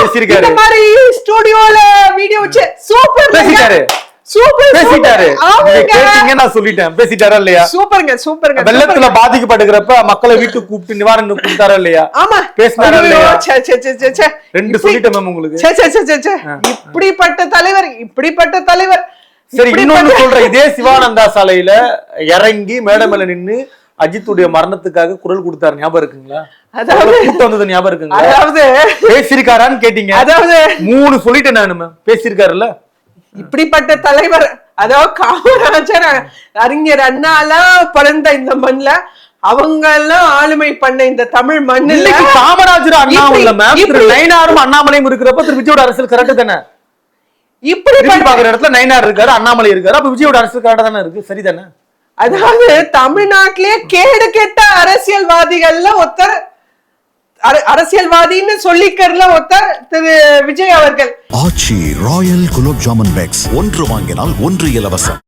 பேசிருக்காரு. இந்த மாதிரி ஸ்டுடியோல வீடியோ வச்சு சூப்பர் பேசிட்டாரு. சூப்பர் பேசிட்டாரு. கேட்டீங்க நான் சொல்லிட்டேன். பேசிட்டாரா இல்லையா? சூப்பருங்க சூப்பருங்க. வெள்ளத்துல பாதிக்கப்படுகிறப்ப மக்களை வீட்டுக்கு கூப்பிட்டு நிவாரணம் கொடுத்தாரா இல்லையா? ஆமா பேசினாரா இல்லையா? ரெண்டு சொல்லிட்டேன் மேம் உங்களுக்கு. இப்படிப்பட்ட தலைவர் இப்படிப்பட்ட தலைவர். சரி இன்னொன்னு சொல்றேன். இதே சிவானந்தா சாலையில இறங்கி மேடை மேல நின்னு அஜித்துடைய மரணத்துக்காக குரல் கொடுத்தாரு, ஞாபகம் இருக்குங்களா? அதாவது கூட்டம் வந்தது ஞாபகம் இருக்குங்களா? அதாவது பேசிருக்காரான்னு கேட்டீங்க. அதாவது 3 சொல்லிட்டேன் நானு மேம். பேசிருக்காருல்ல. இப்படிப்பட்ட தலைவர், அதாவது காமராஜர் அறிஞர் அண்ணாலாம் பிறந்த இந்த மண்ல அவங்க எல்லாம் ஆளுமை பண்ண இந்த தமிழ் மண்ணில் காமராஜர் அண்ணா இல்ல மேம். திரு நயினாரும் அண்ணாமலையும் இருக்கிறப்ப திரு விஜயோட அரசியல் கரெக்ட் தானே? இப்படி பாக்குற இடத்துல நயினார் இருக்காரு, அண்ணாமலை இருக்காரு, அப்ப விஜயோட அரசியல் கரெக்டா தானே இருக்கு? சரிதானே? அதாவது தமிழ்நாட்டிலேயே கேடு கெட்ட அரசியல்வாதிகள்ல ஒருத்தர், அரசியல்வாதின்னு சொல்லிக்கிறதுல ஒருத்தர் திரு விஜய் அவர்கள். ஆச்சி ராயல் குலோப் ஜாமுன் பேக்ஸ் 1 வாங்கினால் 1 இலவசம்.